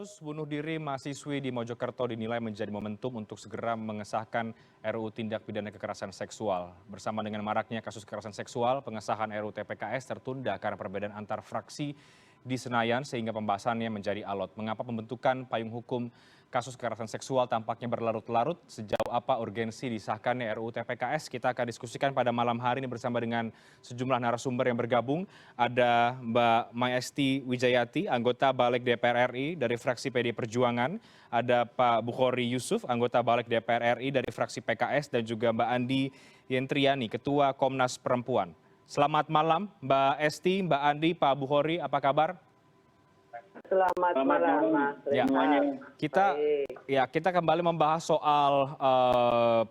Kasus bunuh diri mahasiswi di Mojokerto dinilai menjadi momentum untuk segera mengesahkan RUU Tindak Pidana Kekerasan Seksual. Bersama dengan maraknya kasus kekerasan seksual, pengesahan RUU TPKS tertunda karena perbedaan antar fraksi di Senayan sehingga pembahasannya menjadi alot. Mengapa pembentukan payung hukum kasus kekerasan seksual tampaknya berlarut-larut? Sejauh apa urgensi disahkannya RUU TPKS? Kita akan diskusikan pada malam hari ini bersama dengan sejumlah narasumber yang bergabung. Ada Mbak Mayesti Wijayati, anggota Balik DPR RI dari fraksi PD Perjuangan. Ada Pak Bukhori Yusuf, anggota Balik DPR RI dari fraksi PKS. Dan juga Mbak Andi Yentriani, Ketua Komnas Perempuan. Selamat malam Mbak Esti, Mbak Andi, Pak Bukhori, apa kabar? Selamat malam, Mas. Kita kembali membahas soal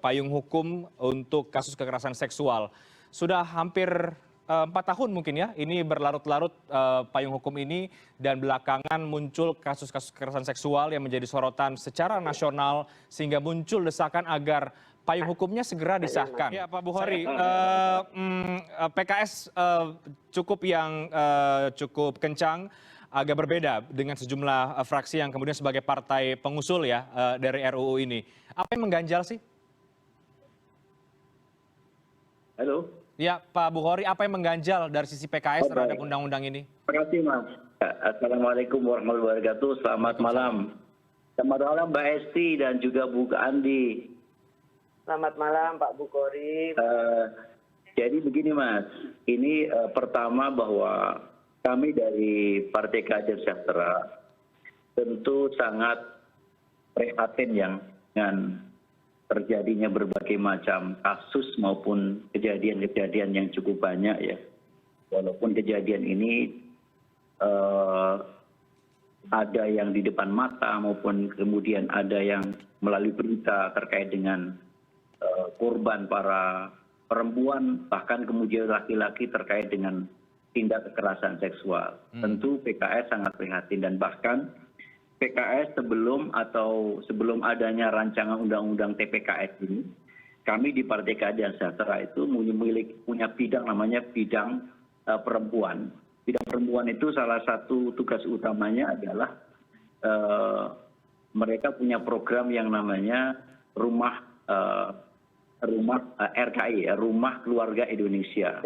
payung hukum untuk kasus kekerasan seksual. Sudah hampir 4 tahun mungkin ya, ini berlarut-larut payung hukum ini, dan belakangan muncul kasus-kasus kekerasan seksual yang menjadi sorotan secara nasional sehingga muncul desakan agar payung hukumnya segera disahkan. Ya, Pak Bukhori, PKS cukup kencang, agak berbeda dengan sejumlah fraksi yang kemudian sebagai partai pengusul ya dari RUU ini. Apa yang mengganjal sih? Halo. Ya, Pak Bukhori, apa yang mengganjal dari sisi PKS terhadap undang-undang ini? Terima kasih, Mas. Assalamualaikum warahmatullahi wabarakatuh. Selamat malam. Selamat malam Mbak Esti dan juga Bu Andi. Selamat malam Pak Bukhori. Jadi begini Mas, ini pertama bahwa kami dari Partai Keadilan Sejahtera tentu sangat prihatin dengan terjadinya berbagai macam kasus maupun kejadian-kejadian yang cukup banyak ya. Walaupun kejadian ini ada yang di depan mata maupun kemudian ada yang melalui berita terkait dengan korban para perempuan, bahkan kemudian laki-laki terkait dengan tindak kekerasan seksual. Tentu PKS sangat prihatin, dan bahkan PKS sebelum adanya rancangan undang-undang TPKS ini, kami di Partai Keadilan Sejahtera itu punya bidang namanya bidang perempuan. Bidang perempuan itu salah satu tugas utamanya adalah mereka punya program yang namanya rumah RKI, Rumah Keluarga Indonesia.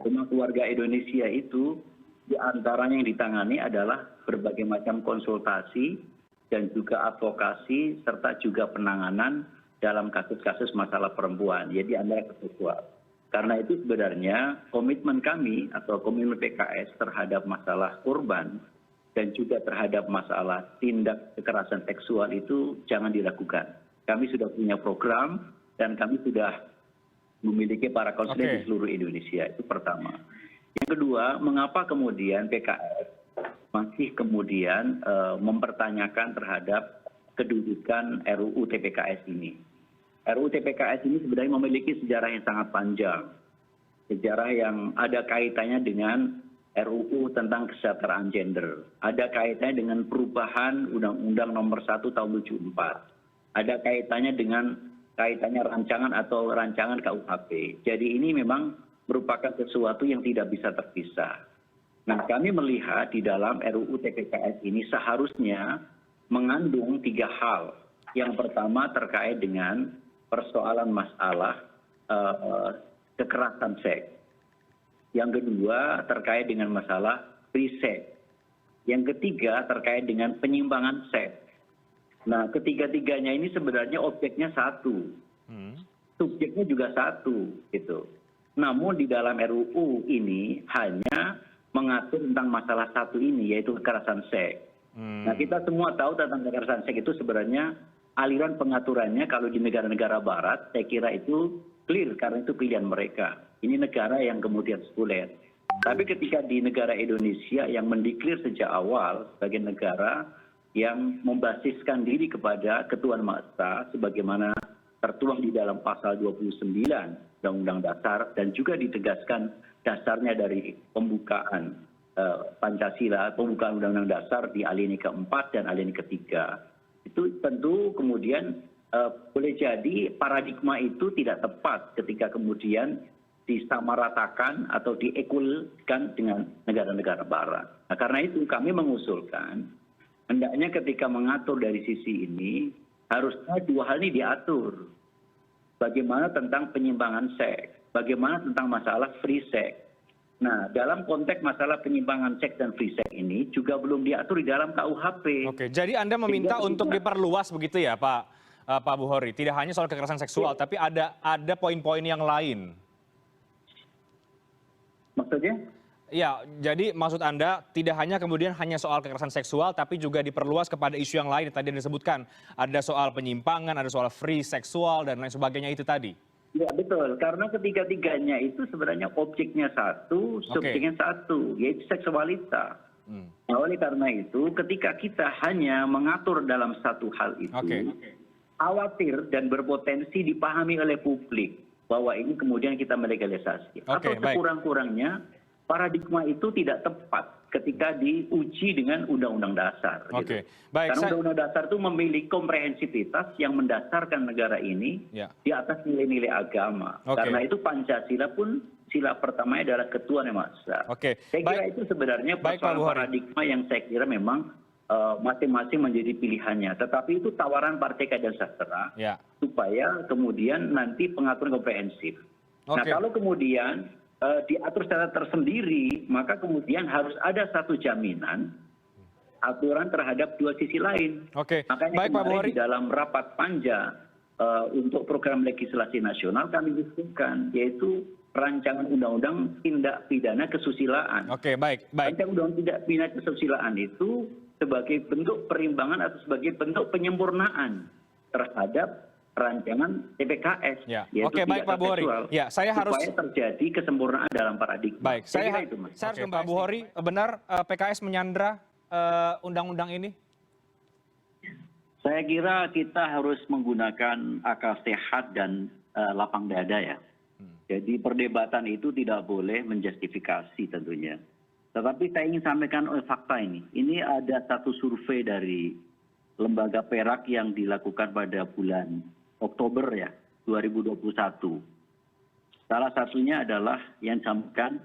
Rumah Keluarga Indonesia itu diantaranya yang ditangani adalah berbagai macam konsultasi dan juga advokasi serta juga penanganan dalam kasus-kasus masalah perempuan, jadi antara seksual. Karena itu sebenarnya komitmen kami atau komitmen PKS terhadap masalah korban dan juga terhadap masalah tindak kekerasan seksual itu jangan dilakukan. Kami sudah punya program dan kami sudah memiliki para konselor di seluruh Indonesia. Itu pertama. Yang kedua, mengapa kemudian PKS masih kemudian mempertanyakan terhadap kedudukan RUU TPKS ini? RUU TPKS ini sebenarnya memiliki sejarah yang sangat panjang. Sejarah yang ada kaitannya dengan RUU tentang kesejahteraan gender. Ada kaitannya dengan perubahan Undang-Undang Nomor 1 Tahun 74. Ada kaitannya rancangan atau rancangan KUHP. Jadi ini memang merupakan sesuatu yang tidak bisa terpisah. Nah, kami melihat di dalam RUU TPKS ini seharusnya mengandung 3 hal. Yang pertama terkait dengan persoalan masalah kekerasan seks. Yang kedua terkait dengan masalah free sex. Yang ketiga terkait dengan penyimpangan seks. Nah, ketiga-tiganya ini sebenarnya objeknya satu, subjeknya juga satu, gitu. Namun di dalam RUU ini hanya mengatur tentang masalah satu ini, yaitu kekerasan seks. Nah, kita semua tahu tentang kekerasan seks itu sebenarnya aliran pengaturannya kalau di negara-negara Barat, saya kira itu clear karena itu pilihan mereka. Ini negara yang kemudian sekuler. Tapi ketika di negara Indonesia yang mendeklir sejak awal sebagai negara yang membasiskan diri kepada ketuhanan Maha Esa sebagaimana tertuang di dalam pasal 29 Undang-Undang Dasar dan juga ditegaskan dasarnya dari pembukaan Pancasila, pembukaan Undang-Undang Dasar di alinea keempat dan alinea ketiga. Itu tentu kemudian boleh jadi paradigma itu tidak tepat ketika kemudian disamaratakan atau diekulkan dengan negara-negara Barat. Nah, karena itu kami mengusulkan hendaknya ketika mengatur dari sisi ini, harusnya dua hal ini diatur. Bagaimana tentang penyimpangan seks, bagaimana tentang masalah free sex. Nah, dalam konteks masalah penyimpangan seks dan free sex ini juga belum diatur di dalam KUHP. Oke, jadi Anda meminta untuk diperluas begitu ya, Pak Bukhori? Tidak hanya soal kekerasan seksual, tapi ada poin-poin yang lain. Maksudnya? Ya, jadi maksud Anda tidak hanya kemudian hanya soal kekerasan seksual, tapi juga diperluas kepada isu yang lain yang tadi disebutkan. Ada soal penyimpangan, ada soal free seksual, dan lain sebagainya itu tadi. Ya betul, karena ketiga-tiganya itu sebenarnya objeknya satu, subjeknya satu, yaitu seksualitas. Nah, oleh karena itu, ketika kita hanya mengatur dalam satu hal itu, khawatir dan berpotensi dipahami oleh publik bahwa ini kemudian kita melegalisasi. Atau sekurang-kurangnya paradigma itu tidak tepat ketika diuji dengan undang-undang dasar. Gitu. Karena undang-undang dasar itu memiliki komprehensivitas yang mendasarkan negara ini di atas nilai-nilai agama. Karena itu Pancasila pun sila pertamanya adalah ketuhanan yang maha esa. Saya kira itu sebenarnya persoalan paradigma yang saya kira memang masing-masing menjadi pilihannya. Tetapi itu tawaran Partai Keadilan Sejahtera supaya kemudian nanti pengaturan komprehensif. Nah kalau kemudian diatur secara tersendiri, maka kemudian harus ada satu jaminan aturan terhadap dua sisi lain. Makanya kemarin di dalam rapat panja untuk program legislasi nasional kami diskusikan, yaitu rancangan undang-undang tindak pidana kesusilaan. Rancangan undang-undang tindak pidana kesusilaan itu sebagai bentuk perimbangan atau sebagai bentuk penyempurnaan terhadap rancangan TPKS, yaitu Pak Bukhori. Ya, saya harus supaya terjadi kesempurnaan dalam paradigma. Saya harus ke Pak Bukhori. Benar PKS menyandra undang-undang ini? Saya kira kita harus menggunakan akal sehat dan lapang dada ya. Jadi perdebatan itu tidak boleh menjustifikasi tentunya. Tetapi saya ingin sampaikan fakta ini. Ini ada satu survei dari Lembaga Perak yang dilakukan pada bulan Oktober ya, 2021. Salah satunya adalah yang disampaikan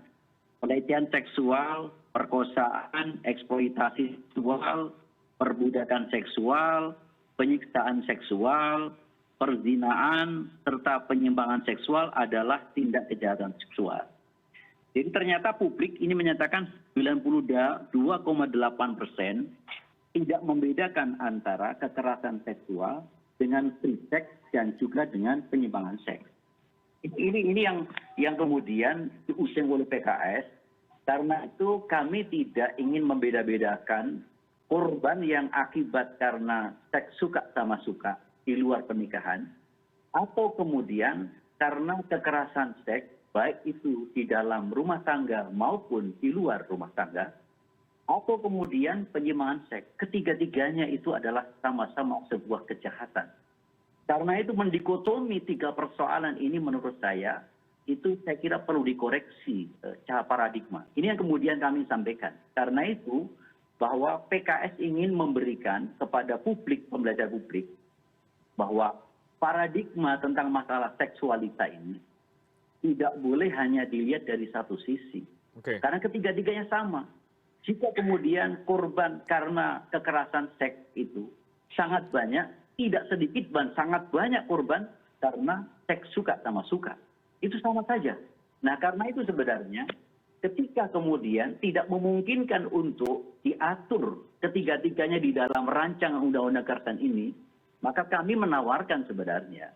pelecehan seksual, perkosaan, eksploitasi seksual, perbudakan seksual, penyiksaan seksual, perzinaan, serta penyimpangan seksual adalah tindak kejahatan seksual. Jadi ternyata publik ini menyatakan 92,8% tidak membedakan antara kekerasan seksual dengan free sex dan juga dengan penyimpangan seks. Ini yang kemudian diusung oleh PKS. Karena itu kami tidak ingin membeda-bedakan korban yang akibat karena seks suka sama suka di luar pernikahan, atau kemudian karena kekerasan seks, baik itu di dalam rumah tangga maupun di luar rumah tangga, atau kemudian penyimpangan seks. Ketiga-tiganya itu adalah sama-sama sebuah kejahatan. Karena itu mendikotomi tiga persoalan ini menurut saya, itu saya kira perlu dikoreksi cara paradigma. Ini yang kemudian kami sampaikan. Karena itu bahwa PKS ingin memberikan kepada publik, pembelajar publik, bahwa paradigma tentang masalah seksualitas ini tidak boleh hanya dilihat dari satu sisi. Karena ketiga-tiganya sama. Jika kemudian korban karena kekerasan seks itu sangat banyak, tidak sedikit dan sangat banyak korban karena seks suka sama suka. Itu sama saja. Nah karena itu sebenarnya ketika kemudian tidak memungkinkan untuk diatur ketiga-tiganya di dalam rancangan undang-undang kekerasan ini, maka kami menawarkan sebenarnya,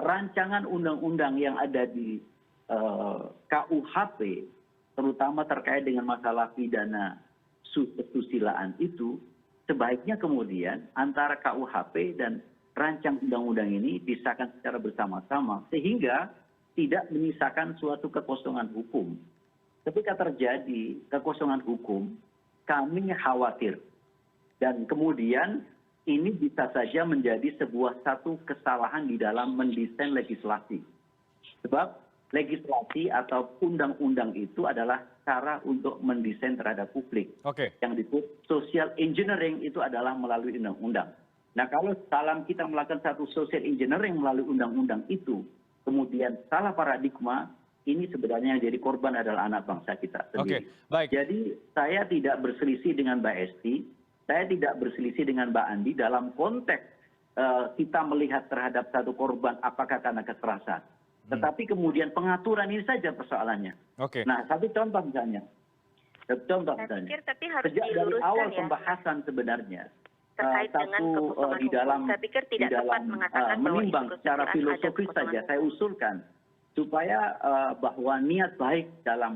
rancangan undang-undang yang ada di KUHP, terutama terkait dengan masalah pidana kesusilaan itu, sebaiknya kemudian antara KUHP dan rancangan undang-undang ini disahkan secara bersama-sama, sehingga tidak menyisakan suatu kekosongan hukum. Ketika terjadi kekosongan hukum, kami khawatir. Dan kemudian ini bisa saja menjadi sebuah satu kesalahan di dalam mendesain legislasi. Sebab legislasi atau undang-undang itu adalah cara untuk mendesain terhadap publik. Yang disebut social engineering itu adalah melalui undang-undang. Nah kalau dalam kita melakukan satu social engineering melalui undang-undang itu, kemudian salah paradigma, ini sebenarnya yang jadi korban adalah anak bangsa kita sendiri. Baik. Jadi saya tidak berselisih dengan Mbak Esti, saya tidak berselisih dengan Mbak Andi dalam konteks kita melihat terhadap satu korban apakah karena kekerasan. Tetapi kemudian pengaturan ini saja persoalannya. Nah, satu contoh misalnya. Tapi harus sejak dari awal ya, pembahasan sebenarnya terkait dengan kekosongan di dalam hukum. Saya pikir tidak tepat mengatakan bahwa menimbang itu secara kesusilaan, filosofis ada kekosongan saja saya usulkan supaya bahwa niat baik dalam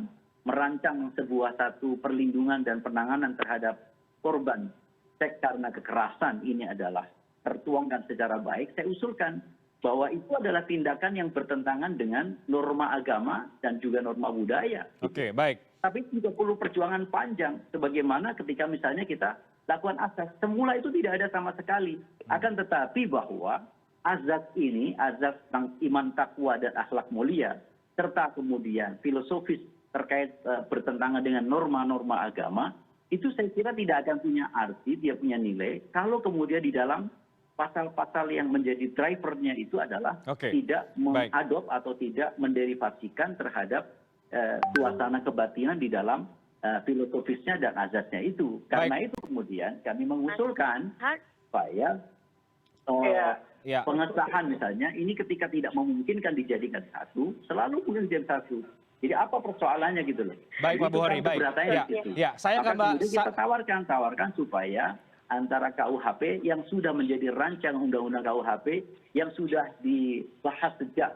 merancang sebuah satu perlindungan dan penanganan terhadap korban seks karena kekerasan ini adalah tertuangkan secara baik. Saya usulkan bahwa itu adalah tindakan yang bertentangan dengan norma agama dan juga norma budaya. Baik. Tapi juga perlu perjuangan panjang, sebagaimana ketika misalnya kita lakukan azas. Semula itu tidak ada sama sekali. Akan tetapi bahwa azas ini, azas tentang iman, takwa, dan akhlak mulia, serta kemudian filosofis terkait bertentangan dengan norma-norma agama, itu saya kira tidak akan punya arti, dia punya nilai, kalau kemudian di dalam pasal-pasal yang menjadi drivernya itu adalah tidak mengadop atau tidak menderivasikan terhadap suasana kebatinan di dalam filosofisnya dan azasnya itu. Karena itu kemudian kami mengusulkan supaya pengesahan misalnya ini ketika tidak memungkinkan dijadikan satu, selalu kemudian jadi satu. Jadi apa persoalannya gitu loh. Baik Pak Buhori, baik. Saya akan kita tawarkan supaya antara KUHP yang sudah menjadi rancang undang-undang KUHP yang sudah dibahas sejak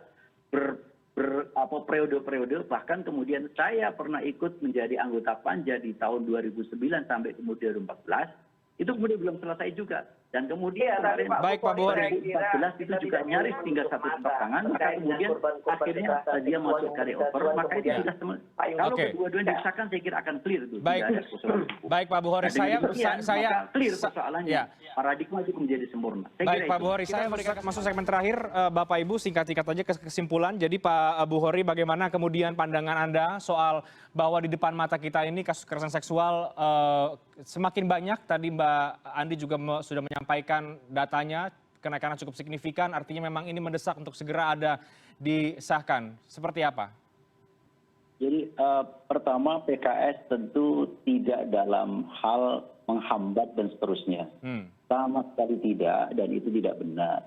periode-periode, bahkan kemudian saya pernah ikut menjadi anggota Panja di tahun 2009 sampai kemudian 2014, itu kemudian belum selesai juga. Dan kemudian kemarin baik Pak Buhori, 2014 itu juga nyaris tinggal satu tepuk tangan, maka kemudian akhirnya dia masuk carryover, maka itu sudah kalau kedua-duanya disahkan saya kira akan clear itu. Baik Pak Buhori, saya clear persoalannya, paradigma itu menjadi sempurna. Baik Pak Buhori, saya masuk segmen terakhir, Bapak Ibu singkat-singkat saja kesimpulan. Jadi Pak Buhori, bagaimana kemudian pandangan Anda soal bahwa di depan mata kita ini kasus kekerasan seksual semakin banyak, tadi Mbak Andi juga sudah menyampaikan datanya, kenaikannya cukup signifikan, artinya memang ini mendesak untuk segera ada disahkan. Seperti apa? Jadi pertama PKS tentu tidak dalam hal menghambat dan seterusnya. Sama sekali tidak, dan itu tidak benar.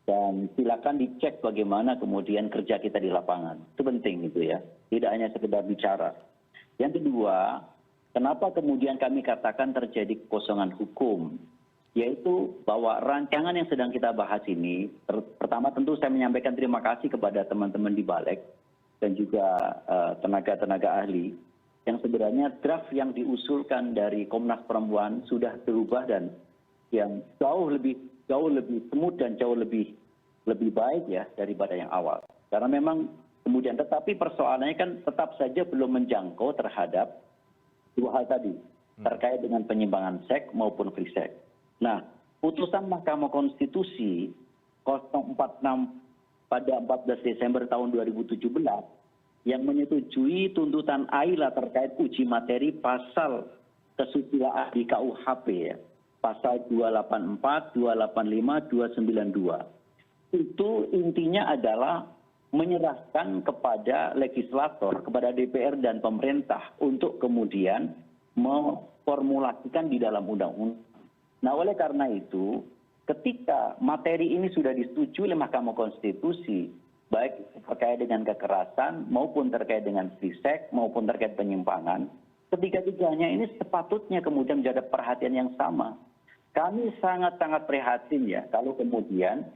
Dan silakan dicek bagaimana kemudian kerja kita di lapangan. Itu penting gitu ya. Tidak hanya sekedar bicara. Yang kedua, kenapa kemudian kami katakan terjadi kekosongan hukum? Yaitu bahwa rancangan yang sedang kita bahas ini, pertama tentu saya menyampaikan terima kasih kepada teman-teman di Balek dan juga tenaga-tenaga ahli yang sebenarnya draft yang diusulkan dari Komnas Perempuan sudah berubah dan yang jauh lebih smooth dan jauh lebih baik ya daripada yang awal. Karena memang kemudian tetapi persoalannya kan tetap saja belum menjangkau terhadap dua hal tadi terkait dengan penyimpangan seks maupun free sex. Nah, putusan Mahkamah Konstitusi 046 pada 14 Desember tahun 2017 yang menyetujui tuntutan Ayla terkait uji materi pasal kesusilaan di KUHP ya. Pasal 284, 285, 292. Itu intinya adalah menyerahkan kepada legislator, kepada DPR dan pemerintah untuk kemudian memformulasikan di dalam undang-undang. Nah, oleh karena itu, ketika materi ini sudah disetujui oleh Mahkamah Konstitusi, baik terkait dengan kekerasan maupun terkait dengan free sex maupun terkait penyimpangan, ketiga-tiganya ini sepatutnya kemudian menjadi perhatian yang sama. Kami sangat-sangat prihatin ya kalau kemudian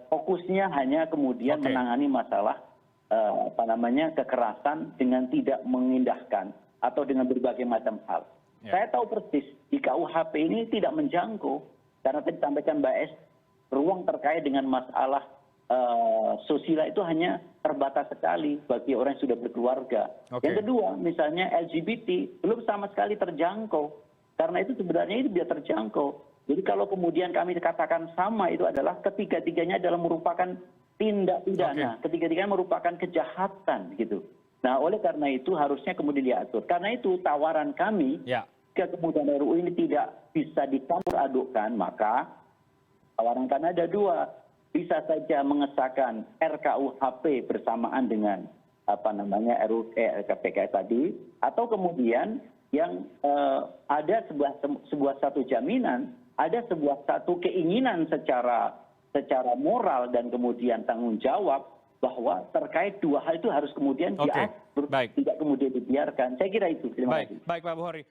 fokusnya hanya kemudian menangani masalah kekerasan dengan tidak mengindahkan atau dengan berbagai macam hal. Saya tahu persis di KUHP ini tidak menjangkau karena tadi disampaikan Mbak S, ruang terkait dengan masalah sosial itu hanya terbatas sekali bagi orang yang sudah berkeluarga. Yang kedua, misalnya LGBT belum sama sekali terjangkau. Karena itu sebenarnya ini biar terjangkau. Jadi kalau kemudian kami katakan sama itu adalah ketiga-tiganya adalah merupakan tindak pidana, ketiga-tiganya merupakan kejahatan gitu. Nah, oleh karena itu harusnya kemudian diatur. Karena itu tawaran kami, jika kemudian RUU ini tidak bisa dicampur adukkan, maka tawaran kami ada dua. Bisa saja mengesahkan RKUHP bersamaan dengan RUU TPKS tadi, atau kemudian yang ada sebuah satu jaminan, ada sebuah satu keinginan secara moral dan kemudian tanggung jawab bahwa terkait dua hal itu harus kemudian diatur, tidak kemudian dibiarkan. Saya kira itu. Terima kasih. Baik Pak Bukhori.